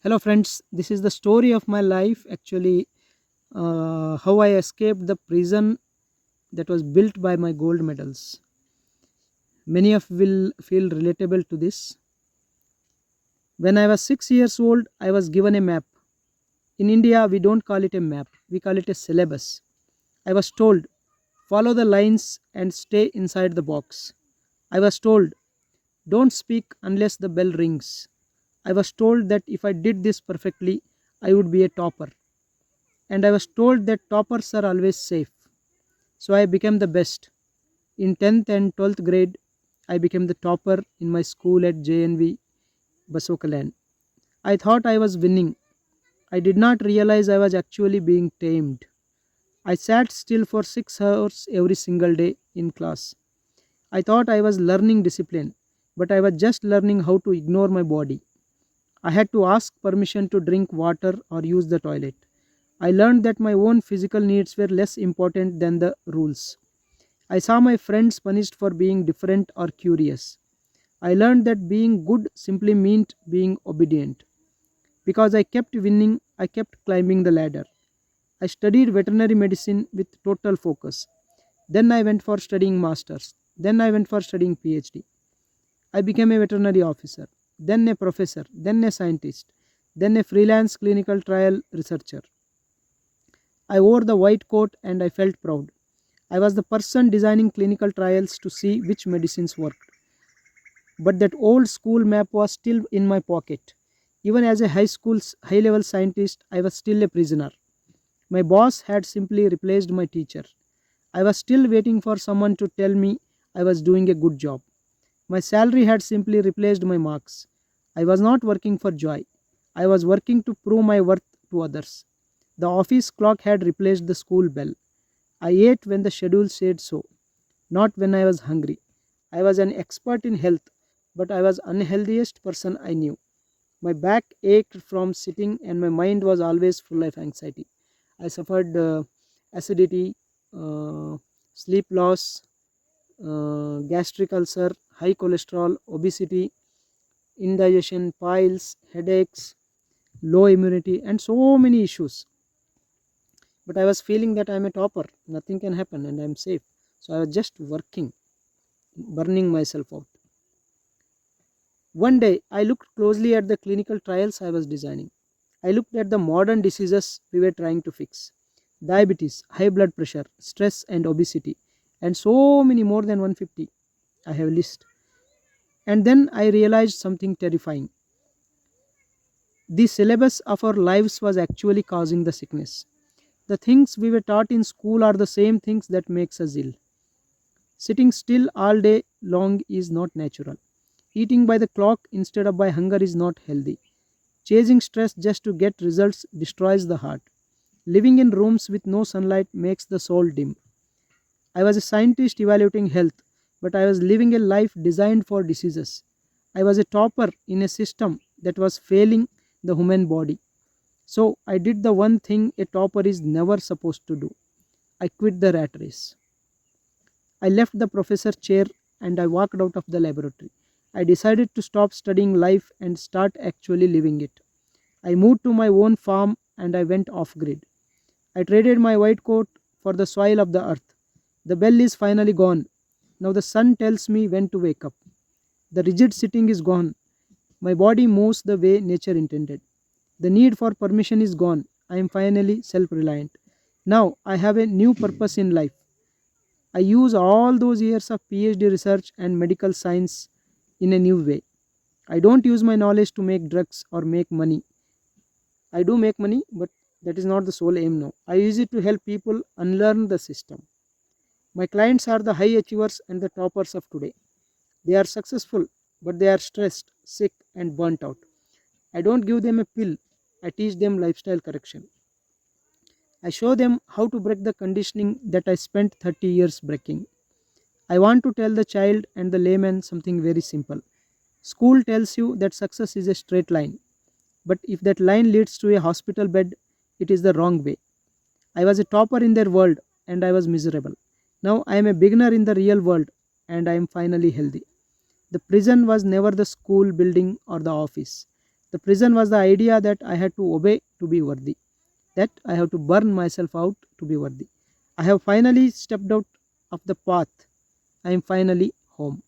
Hello, friends. This is the story of my life. Actually, how I escaped the prison that was built by my gold medals. Many of will feel relatable to this. When I was 6 years old, I was given a map. In India, we don't call it a map, we call it a syllabus. I was told, follow the lines and stay inside the box. I was told, don't speak unless the bell rings. I was told that if I did this perfectly, I would be a topper. And I was told that toppers are always safe. So I became the best. In 10th and 12th grade, I became the topper in my school at JNV Basokalan. I thought I was winning. I did not realize I was actually being tamed. I sat still for 6 hours every single day in class. I thought I was learning discipline, but I was just learning how to ignore my body. I had to ask permission to drink water or use the toilet. I learned that my own physical needs were less important than the rules. I saw my friends punished for being different or curious. I learned that being good simply meant being obedient. Because I kept winning, I kept climbing the ladder. I studied veterinary medicine with total focus. Then I went for studying masters. Then I went for studying PhD. I became a veterinary officer, then a professor, then a scientist, then a freelance clinical trial researcher. I wore the white coat and I felt proud. I was the person designing clinical trials to see which medicines worked. But that old school map was still in my pocket. Even as a high level scientist, I was still a prisoner. My boss had simply replaced my teacher. I was still waiting for someone to tell me I was doing a good job. My salary had simply replaced my marks. I was not working for joy. I was working to prove my worth to others. The office clock had replaced the school bell. I ate when the schedule said so, not when I was hungry. I was an expert in health, but I was unhealthiest person I knew. My back ached from sitting and my mind was always full of anxiety. I suffered acidity, uh, sleep loss, gastric ulcer, high cholesterol, obesity, indigestion, piles, headaches, low immunity, and so many issues. But I was feeling that I'm a topper, nothing can happen, and I'm safe. So I was just working, burning myself out. One day, I looked closely at the clinical trials I was designing. I looked at the modern diseases we were trying to fix: diabetes, high blood pressure, stress, and obesity, and so many more than 150. I have a list. And then I realized something terrifying. The syllabus of our lives was actually causing the sickness. The things we were taught in school are the same things that makes us ill. Sitting still all day long is not natural. Eating by the clock instead of by hunger is not healthy. Chasing stress just to get results destroys the heart. Living in rooms with no sunlight makes the soul dim. I was a scientist evaluating health, but I was living a life designed for diseases. I was a topper in a system that was failing the human body. So I did the one thing a topper is never supposed to do. I quit the rat race. I left the professor chair and I walked out of the laboratory. I decided to stop studying life and start actually living it. I moved to my own farm and I went off grid. I traded my white coat for the soil of the earth. The bell is finally gone. Now the sun tells me when to wake up. The rigid sitting is gone. My body moves the way nature intended. The need for permission is gone. I am finally self reliant. Now I have a new purpose in life. I use all those years of PhD research and medical science in a new way. I don't use my knowledge to make drugs or make money. I do make money, but that is not the sole aim now. I use it to help people unlearn the system. My clients are the high achievers and the toppers of today. They are successful, but they are stressed, sick, and burnt out. I don't give them a pill, I teach them lifestyle correction. I show them how to break the conditioning that I spent 30 years breaking. I want to tell the child and the layman something very simple. School tells you that success is a straight line, but if that line leads to a hospital bed, it is the wrong way. I was a topper in their world and I was miserable. Now I am a beginner in the real world and I am finally healthy. The prison was never the school building or the office. The prison was the idea that I had to obey to be worthy, that I have to burn myself out to be worthy. I have finally stepped out of the path. I am finally home.